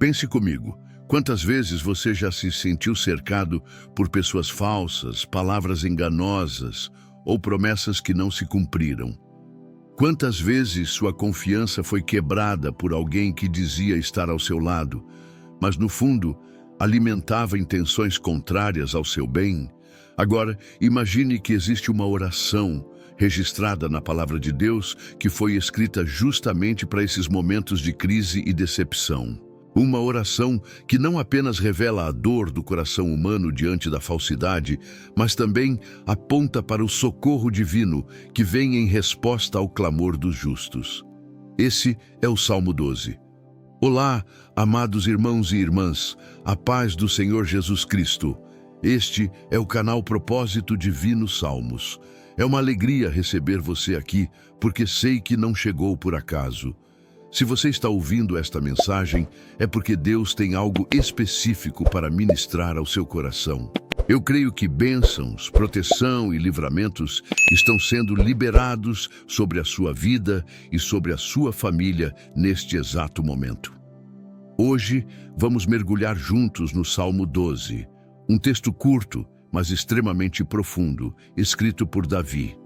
Pense comigo, quantas vezes você já se sentiu cercado por pessoas falsas, palavras enganosas ou promessas que não se cumpriram? Quantas vezes sua confiança foi quebrada por alguém que dizia estar ao seu lado, mas no fundo alimentava intenções contrárias ao seu bem? Agora, imagine que existe uma oração registrada na Palavra de Deus que foi escrita justamente para esses momentos de crise e decepção. Uma oração que não apenas revela a dor do coração humano diante da falsidade, mas também aponta para o socorro divino que vem em resposta ao clamor dos justos. Esse é o Salmo 12. Olá, amados irmãos e irmãs, a paz do Senhor Jesus Cristo. Este é o canal Propósito Divino Salmos. É uma alegria receber você aqui, porque sei que não chegou por acaso. Se você está ouvindo esta mensagem, é porque Deus tem algo específico para ministrar ao seu coração. Eu creio que bênçãos, proteção e livramentos estão sendo liberados sobre a sua vida e sobre a sua família neste exato momento. Hoje, vamos mergulhar juntos no Salmo 12, um texto curto, mas extremamente profundo, escrito por Davi.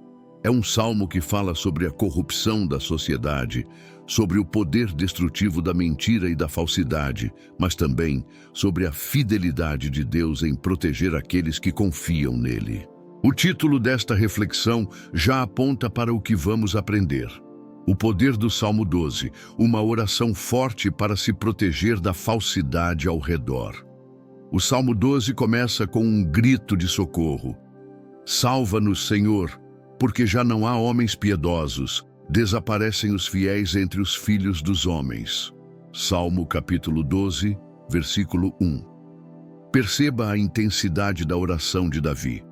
É um salmo que fala sobre a corrupção da sociedade, sobre o poder destrutivo da mentira e da falsidade, mas também sobre a fidelidade de Deus em proteger aqueles que confiam nele. O título desta reflexão já aponta para o que vamos aprender. O poder do Salmo 12, uma oração forte para se proteger da falsidade ao redor. O Salmo 12 começa com um grito de socorro. Salva-nos, Senhor, porque já não há homens piedosos, desaparecem os fiéis entre os filhos dos homens. Salmo capítulo 12, versículo 1. Perceba a intensidade da oração de Davi.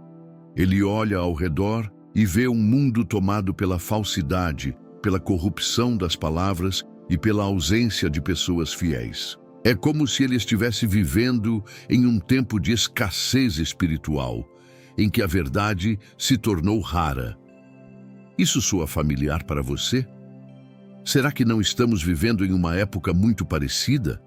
Ele olha ao redor e vê um mundo tomado pela falsidade, pela corrupção das palavras e pela ausência de pessoas fiéis. É como se ele estivesse vivendo em um tempo de escassez espiritual, em que a verdade se tornou rara. Isso soa familiar para você? Será que não estamos vivendo em uma época muito parecida?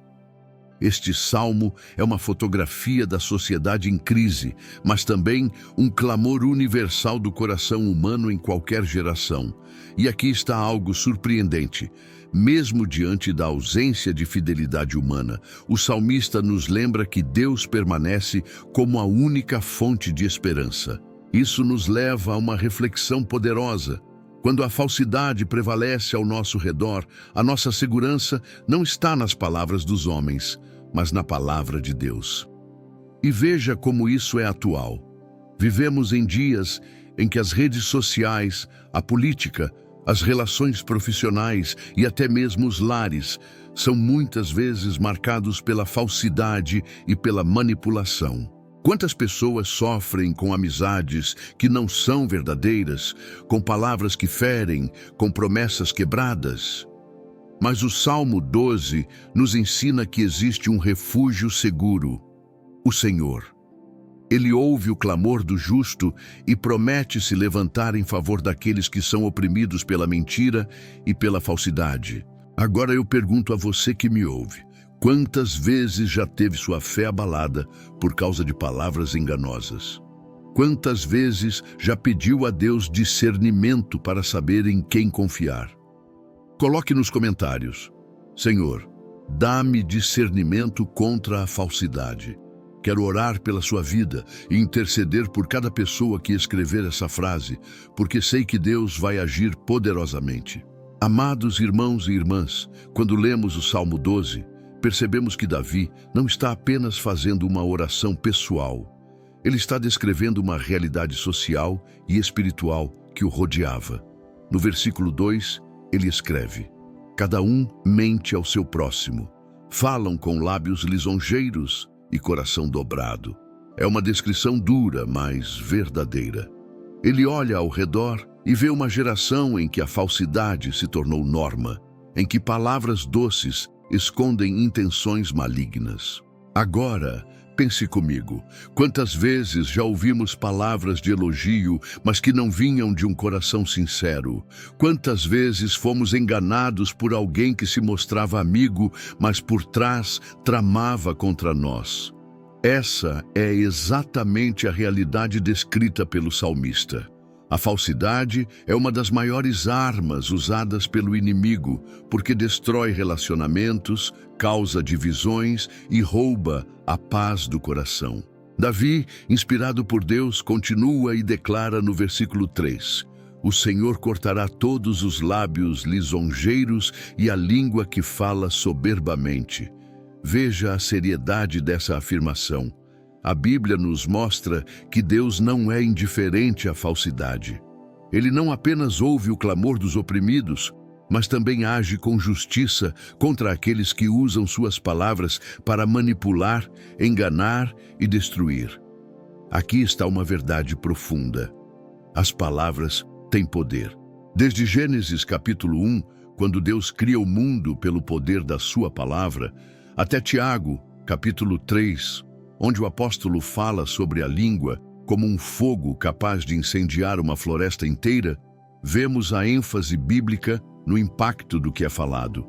Este salmo é uma fotografia da sociedade em crise, mas também um clamor universal do coração humano em qualquer geração. E aqui está algo surpreendente. Mesmo diante da ausência de fidelidade humana, o salmista nos lembra que Deus permanece como a única fonte de esperança. Isso nos leva a uma reflexão poderosa. Quando a falsidade prevalece ao nosso redor, a nossa segurança não está nas palavras dos homens, mas na palavra de Deus. E veja como isso é atual. Vivemos em dias em que as redes sociais, a política, as relações profissionais e até mesmo os lares são muitas vezes marcados pela falsidade e pela manipulação. Quantas pessoas sofrem com amizades que não são verdadeiras, com palavras que ferem, com promessas quebradas? Mas o Salmo 12 nos ensina que existe um refúgio seguro, o Senhor. Ele ouve o clamor do justo e promete se levantar em favor daqueles que são oprimidos pela mentira e pela falsidade. Agora eu pergunto a você que me ouve: quantas vezes já teve sua fé abalada por causa de palavras enganosas? Quantas vezes já pediu a Deus discernimento para saber em quem confiar? Coloque nos comentários: Senhor, dá-me discernimento contra a falsidade. Quero orar pela sua vida e interceder por cada pessoa que escrever essa frase, porque sei que Deus vai agir poderosamente. Amados irmãos e irmãs, quando lemos o Salmo 12, percebemos que Davi não está apenas fazendo uma oração pessoal. Ele está descrevendo uma realidade social e espiritual que o rodeava. No versículo 2, ele escreve: cada um mente ao seu próximo, falam com lábios lisonjeiros e coração dobrado. É uma descrição dura, mas verdadeira. Ele olha ao redor e vê uma geração em que a falsidade se tornou norma, em que palavras doces escondem intenções malignas. Agora, Pense comigo, quantas vezes já ouvimos palavras de elogio, mas que não vinham de um coração sincero? Quantas vezes fomos enganados por alguém que se mostrava amigo, mas por trás tramava contra nós? Essa é exatamente a realidade descrita pelo salmista. A falsidade é uma das maiores armas usadas pelo inimigo, porque destrói relacionamentos, causa divisões e rouba a paz do coração. Davi, inspirado por Deus, continua e declara no versículo 3: O Senhor cortará todos os lábios lisonjeiros e a língua que fala soberbamente. Veja a seriedade dessa afirmação. A Bíblia nos mostra que Deus não é indiferente à falsidade. Ele não apenas ouve o clamor dos oprimidos, mas também age com justiça contra aqueles que usam suas palavras para manipular, enganar e destruir. Aqui está uma verdade profunda. As palavras têm poder. Desde Gênesis capítulo 1, quando Deus cria o mundo pelo poder da sua palavra, até Tiago, capítulo 3, onde o apóstolo fala sobre a língua como um fogo capaz de incendiar uma floresta inteira, vemos a ênfase bíblica no impacto do que é falado.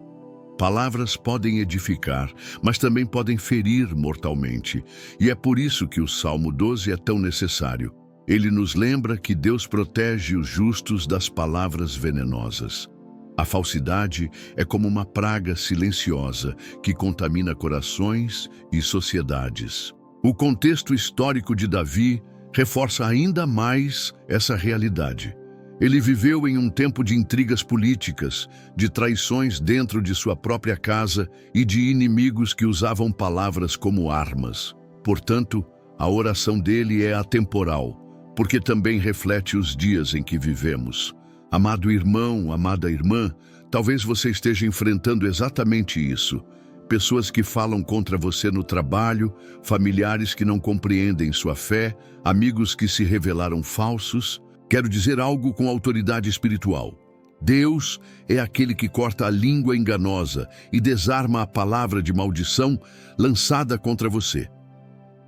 Palavras podem edificar, mas também podem ferir mortalmente, e é por isso que o Salmo 12 é tão necessário. Ele nos lembra que Deus protege os justos das palavras venenosas. A falsidade é como uma praga silenciosa que contamina corações e sociedades. O contexto histórico de Davi reforça ainda mais essa realidade. Ele viveu em um tempo de intrigas políticas, de traições dentro de sua própria casa e de inimigos que usavam palavras como armas. Portanto, a oração dele é atemporal, porque também reflete os dias em que vivemos. Amado irmão, amada irmã, talvez você esteja enfrentando exatamente isso. Pessoas que falam contra você no trabalho, familiares que não compreendem sua fé, amigos que se revelaram falsos. Quero dizer algo com autoridade espiritual. Deus é aquele que corta a língua enganosa e desarma a palavra de maldição lançada contra você.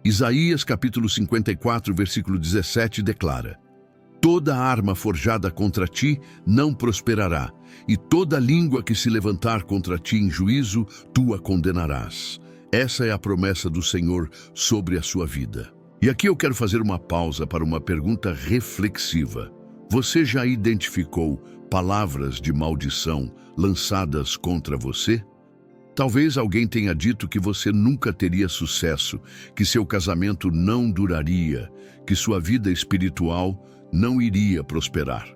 Isaías capítulo 54, versículo 17 declara: Toda arma forjada contra ti não prosperará, e toda língua que se levantar contra ti em juízo, tu a condenarás. Essa é a promessa do Senhor sobre a sua vida. E aqui eu quero fazer uma pausa para uma pergunta reflexiva. Você já identificou palavras de maldição lançadas contra você? Talvez alguém tenha dito que você nunca teria sucesso, que seu casamento não duraria, que sua vida espiritual não iria prosperar.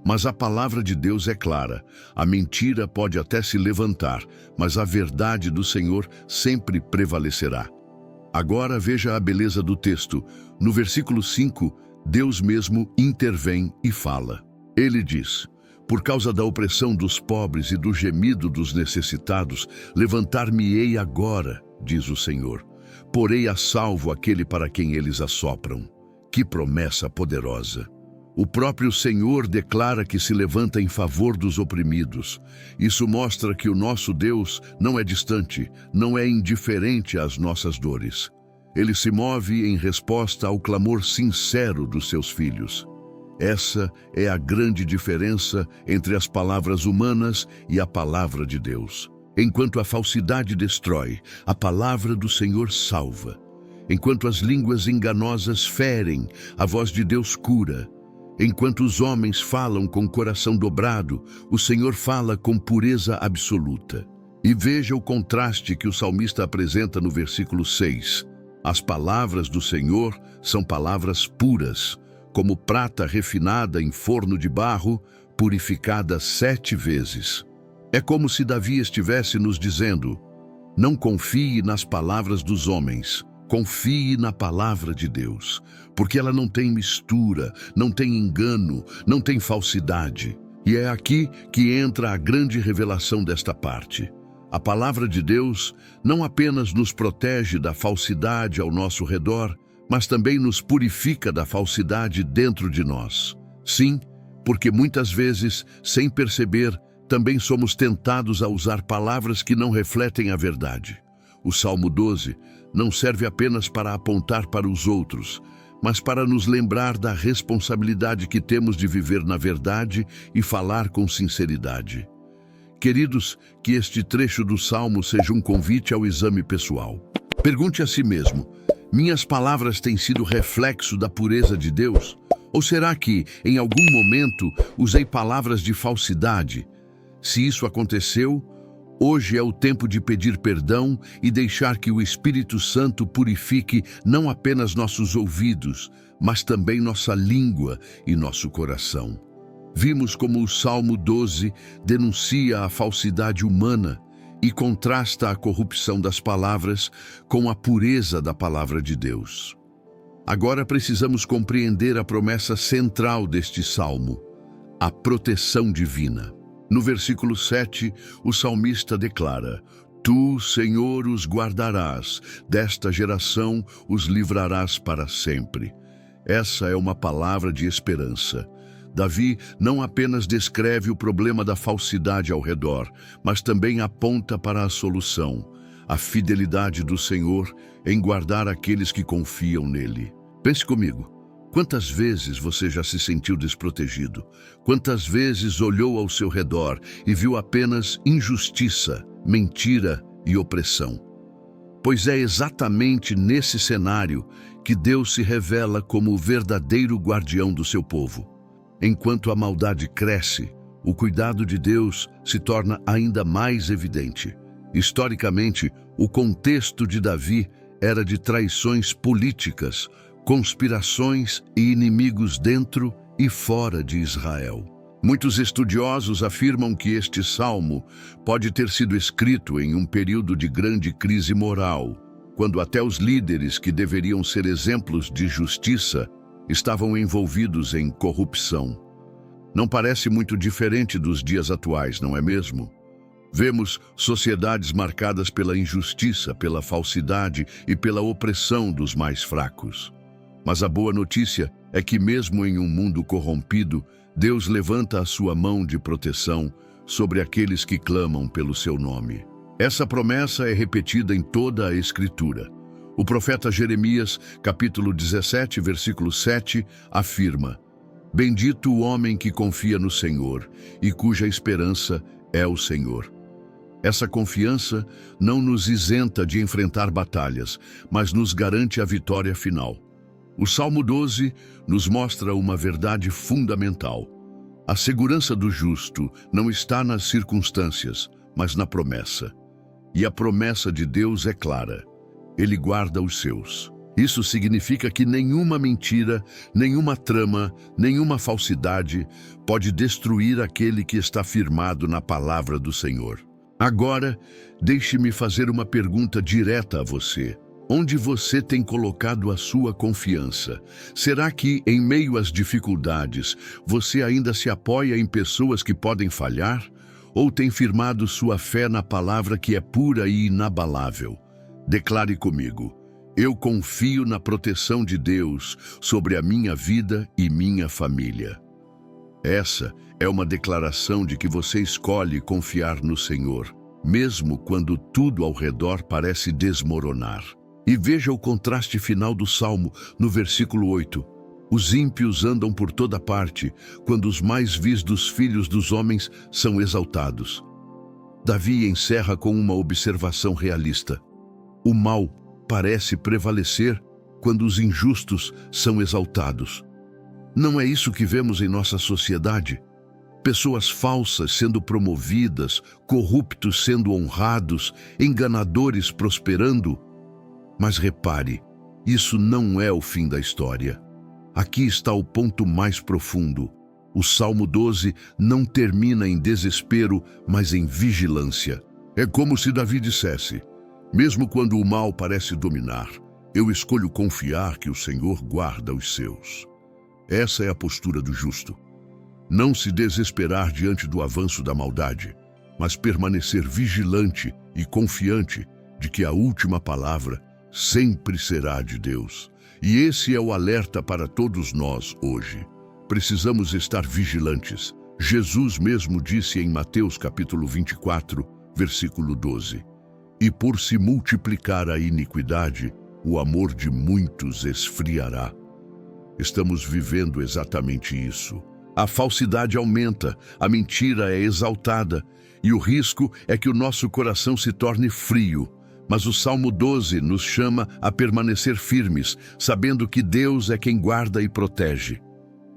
Mas a palavra de Deus é clara. A mentira pode até se levantar, mas a verdade do Senhor sempre prevalecerá. Agora veja a beleza do texto. No versículo 5, Deus mesmo intervém e fala. Ele diz: Por causa da opressão dos pobres e do gemido dos necessitados, levantar-me-ei agora, diz o Senhor. Porei a salvo aquele para quem eles assopram. Que promessa poderosa! O próprio Senhor declara que se levanta em favor dos oprimidos. Isso mostra que o nosso Deus não é distante, não é indiferente às nossas dores. Ele se move em resposta ao clamor sincero dos seus filhos. Essa é a grande diferença entre as palavras humanas e a palavra de Deus. Enquanto a falsidade destrói, a palavra do Senhor salva. Enquanto as línguas enganosas ferem, a voz de Deus cura. Enquanto os homens falam com o coração dobrado, o Senhor fala com pureza absoluta. E veja o contraste que o salmista apresenta no versículo 6. As palavras do Senhor são palavras puras, como prata refinada em forno de barro, purificada 7 vezes. É como se Davi estivesse nos dizendo: não confie nas palavras dos homens, confie na palavra de Deus, porque ela não tem mistura, não tem engano, não tem falsidade. E é aqui que entra a grande revelação desta parte. A palavra de Deus não apenas nos protege da falsidade ao nosso redor, mas também nos purifica da falsidade dentro de nós. Sim, porque muitas vezes, sem perceber, também somos tentados a usar palavras que não refletem a verdade. O Salmo 12 não serve apenas para apontar para os outros, mas para nos lembrar da responsabilidade que temos de viver na verdade e falar com sinceridade. Queridos, que este trecho do Salmo seja um convite ao exame pessoal. Pergunte a si mesmo: minhas palavras têm sido reflexo da pureza de Deus? Ou será que, em algum momento, usei palavras de falsidade? Se isso aconteceu, hoje é o tempo de pedir perdão e deixar que o Espírito Santo purifique não apenas nossos ouvidos, mas também nossa língua e nosso coração. Vimos como o Salmo 12 denuncia a falsidade humana e contrasta a corrupção das palavras com a pureza da palavra de Deus. Agora precisamos compreender a promessa central deste salmo, a proteção divina. No versículo 7, o salmista declara: Tu, Senhor, os guardarás, desta geração os livrarás para sempre. Essa é uma palavra de esperança. Davi não apenas descreve o problema da falsidade ao redor, mas também aponta para a solução, a fidelidade do Senhor em guardar aqueles que confiam nele. Pense comigo, quantas vezes você já se sentiu desprotegido? Quantas vezes olhou ao seu redor e viu apenas injustiça, mentira e opressão? Pois é exatamente nesse cenário que Deus se revela como o verdadeiro guardião do seu povo. Enquanto a maldade cresce, o cuidado de Deus se torna ainda mais evidente. Historicamente, o contexto de Davi era de traições políticas, conspirações e inimigos dentro e fora de Israel. Muitos estudiosos afirmam que este salmo pode ter sido escrito em um período de grande crise moral, quando até os líderes que deveriam ser exemplos de justiça estavam envolvidos em corrupção. Não parece muito diferente dos dias atuais, não é mesmo? Vemos sociedades marcadas pela injustiça, pela falsidade e pela opressão dos mais fracos. Mas a boa notícia é que mesmo em um mundo corrompido, Deus levanta a sua mão de proteção sobre aqueles que clamam pelo seu nome. Essa promessa é repetida em toda a Escritura. O profeta Jeremias, capítulo 17, versículo 7, afirma: Bendito o homem que confia no Senhor e cuja esperança é o Senhor. Essa confiança não nos isenta de enfrentar batalhas, mas nos garante a vitória final. O Salmo 12 nos mostra uma verdade fundamental. A segurança do justo não está nas circunstâncias, mas na promessa. E a promessa de Deus é clara: Ele guarda os seus. Isso significa que nenhuma mentira, nenhuma trama, nenhuma falsidade pode destruir aquele que está firmado na palavra do Senhor. Agora, deixe-me fazer uma pergunta direta a você. Onde você tem colocado a sua confiança? Será que, em meio às dificuldades, você ainda se apoia em pessoas que podem falhar? Ou tem firmado sua fé na palavra que é pura e inabalável? Declare comigo: eu confio na proteção de Deus sobre a minha vida e minha família. Essa é uma declaração de que você escolhe confiar no Senhor, mesmo quando tudo ao redor parece desmoronar. E veja o contraste final do Salmo, no versículo 8. Os ímpios andam por toda parte, quando os mais vis dos filhos dos homens são exaltados. Davi encerra com uma observação realista. O mal parece prevalecer quando os injustos são exaltados. Não é isso que vemos em nossa sociedade? Pessoas falsas sendo promovidas, corruptos sendo honrados, enganadores prosperando. Mas repare, isso não é o fim da história. Aqui está o ponto mais profundo. O Salmo 12 não termina em desespero, mas em vigilância. É como se Davi dissesse: mesmo quando o mal parece dominar, eu escolho confiar que o Senhor guarda os seus. Essa é a postura do justo. Não se desesperar diante do avanço da maldade, mas permanecer vigilante e confiante de que a última palavra sempre será de Deus. E esse é o alerta para todos nós hoje. Precisamos estar vigilantes. Jesus mesmo disse em Mateus capítulo 24, versículo 12: E por se multiplicar a iniquidade, o amor de muitos esfriará. Estamos vivendo exatamente isso. A falsidade aumenta, a mentira é exaltada, e o risco é que o nosso coração se torne frio. Mas o Salmo 12 nos chama a permanecer firmes, sabendo que Deus é quem guarda e protege.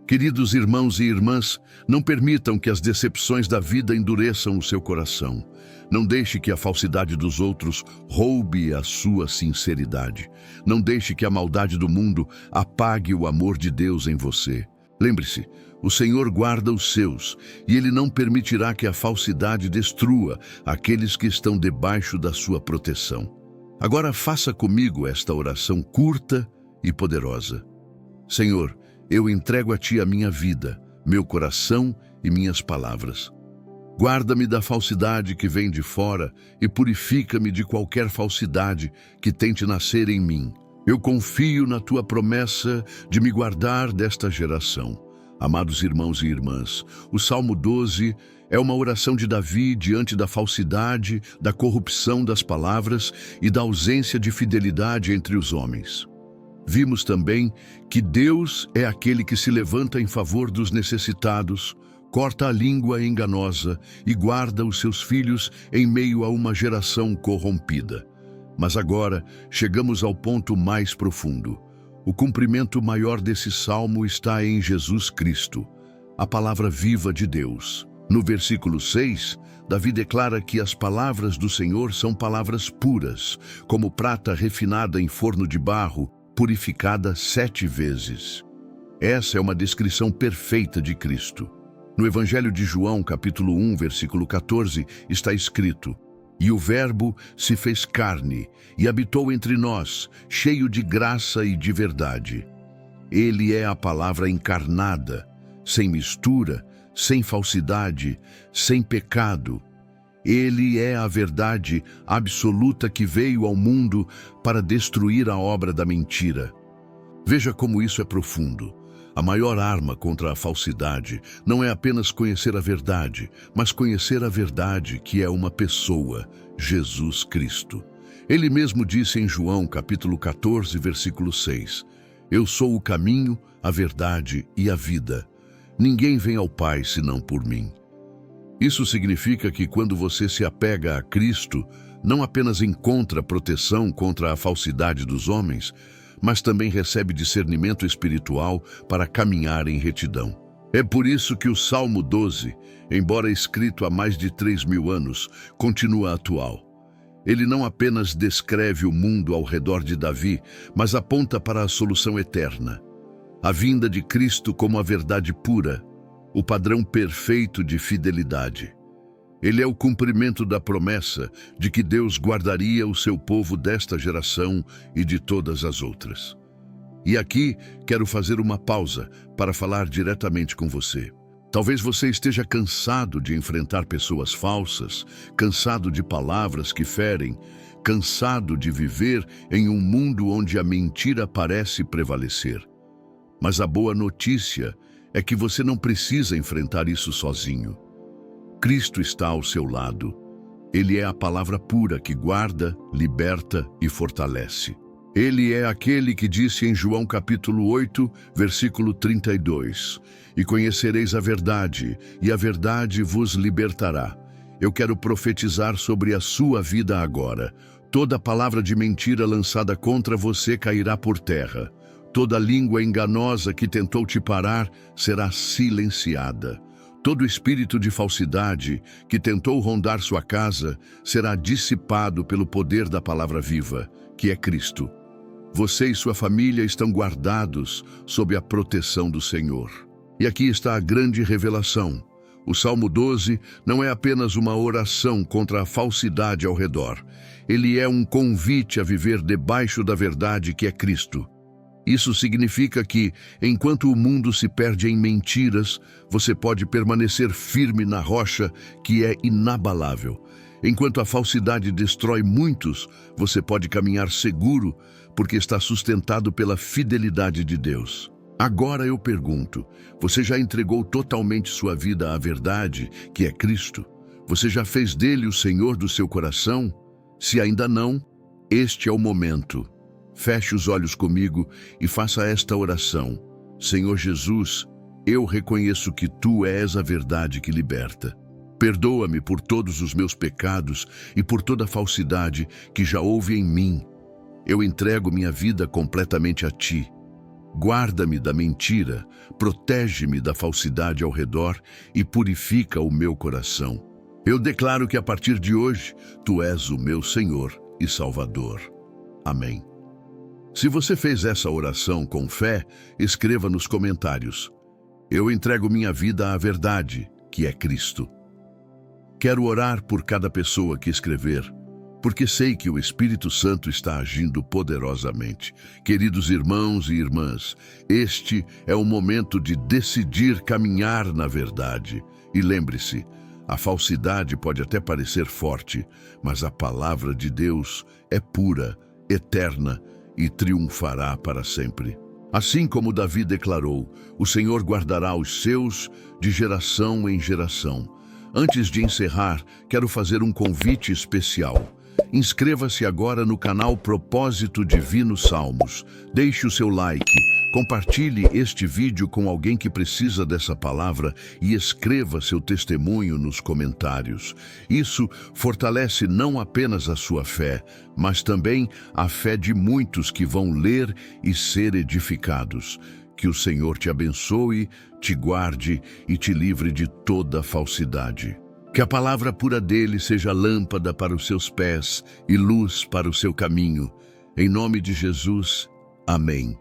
Queridos irmãos e irmãs, não permitam que as decepções da vida endureçam o seu coração. Não deixe que a falsidade dos outros roube a sua sinceridade. Não deixe que a maldade do mundo apague o amor de Deus em você. Lembre-se, o Senhor guarda os seus, e Ele não permitirá que a falsidade destrua aqueles que estão debaixo da sua proteção. Agora faça comigo esta oração curta e poderosa. Senhor, eu entrego a Ti a minha vida, meu coração e minhas palavras. Guarda-me da falsidade que vem de fora e purifica-me de qualquer falsidade que tente nascer em mim. Eu confio na Tua promessa de me guardar desta geração. Amados irmãos e irmãs, o Salmo 12 é uma oração de Davi diante da falsidade, da corrupção das palavras e da ausência de fidelidade entre os homens. Vimos também que Deus é aquele que se levanta em favor dos necessitados, corta a língua enganosa e guarda os seus filhos em meio a uma geração corrompida. Mas agora chegamos ao ponto mais profundo. O cumprimento maior desse salmo está em Jesus Cristo, a palavra viva de Deus. No versículo 6, Davi declara que as palavras do Senhor são palavras puras, como prata refinada em forno de barro, purificada 7 vezes. Essa é uma descrição perfeita de Cristo. No Evangelho de João, capítulo 1, versículo 14, está escrito: "E o Verbo se fez carne e habitou entre nós, cheio de graça e de verdade." Ele é a palavra encarnada, sem mistura, sem falsidade, sem pecado. Ele é a verdade absoluta que veio ao mundo para destruir a obra da mentira. Veja como isso é profundo. A maior arma contra a falsidade não é apenas conhecer a verdade, mas conhecer a verdade que é uma pessoa, Jesus Cristo. Ele mesmo disse em João capítulo 14, versículo 6, "Eu sou o caminho, a verdade e a vida. Ninguém vem ao Pai senão por mim." Isso significa que quando você se apega a Cristo, não apenas encontra proteção contra a falsidade dos homens, mas também recebe discernimento espiritual para caminhar em retidão. É por isso que o Salmo 12, embora escrito há mais de 3.000 anos, continua atual. Ele não apenas descreve o mundo ao redor de Davi, mas aponta para a solução eterna. A vinda de Cristo como a verdade pura, o padrão perfeito de fidelidade. Ele é o cumprimento da promessa de que Deus guardaria o seu povo desta geração e de todas as outras. E aqui quero fazer uma pausa para falar diretamente com você. Talvez você esteja cansado de enfrentar pessoas falsas, cansado de palavras que ferem, cansado de viver em um mundo onde a mentira parece prevalecer. Mas a boa notícia é que você não precisa enfrentar isso sozinho. Cristo está ao seu lado. Ele é a palavra pura que guarda, liberta e fortalece. Ele é aquele que disse em João capítulo 8, versículo 32, "E conhecereis a verdade, e a verdade vos libertará." Eu quero profetizar sobre a sua vida agora. Toda palavra de mentira lançada contra você cairá por terra. Toda língua enganosa que tentou te parar será silenciada. Todo espírito de falsidade que tentou rondar sua casa será dissipado pelo poder da palavra viva, que é Cristo. Você e sua família estão guardados sob a proteção do Senhor. E aqui está a grande revelação. O Salmo 12 não é apenas uma oração contra a falsidade ao redor. Ele é um convite a viver debaixo da verdade que é Cristo. Isso significa que, enquanto o mundo se perde em mentiras, você pode permanecer firme na rocha que é inabalável. Enquanto a falsidade destrói muitos, você pode caminhar seguro, porque está sustentado pela fidelidade de Deus. Agora eu pergunto, você já entregou totalmente sua vida à verdade, que é Cristo? Você já fez dele o Senhor do seu coração? Se ainda não, este é o momento. Feche os olhos comigo e faça esta oração. Senhor Jesus, eu reconheço que Tu és a verdade que liberta. Perdoa-me por todos os meus pecados e por toda a falsidade que já houve em mim. Eu entrego minha vida completamente a Ti. Guarda-me da mentira, protege-me da falsidade ao redor e purifica o meu coração. Eu declaro que a partir de hoje, Tu és o meu Senhor e Salvador. Amém. Se você fez essa oração com fé, escreva nos comentários: eu entrego minha vida à verdade, que é Cristo. Quero orar por cada pessoa que escrever, porque sei que o Espírito Santo está agindo poderosamente. Queridos irmãos e irmãs, este é o momento de decidir caminhar na verdade. E lembre-se, a falsidade pode até parecer forte, mas a palavra de Deus é pura, eterna e triunfará para sempre. Assim como Davi declarou, o Senhor guardará os seus de geração em geração. Antes de encerrar, quero fazer um convite especial. Inscreva-se agora no canal Propósito Divino Salmos. Deixe o seu like, compartilhe este vídeo com alguém que precisa dessa palavra e escreva seu testemunho nos comentários. Isso fortalece não apenas a sua fé, mas também a fé de muitos que vão ler e ser edificados. Que o Senhor te abençoe, te guarde e te livre de toda falsidade. Que a palavra pura dele seja lâmpada para os seus pés e luz para o seu caminho. Em nome de Jesus, amém.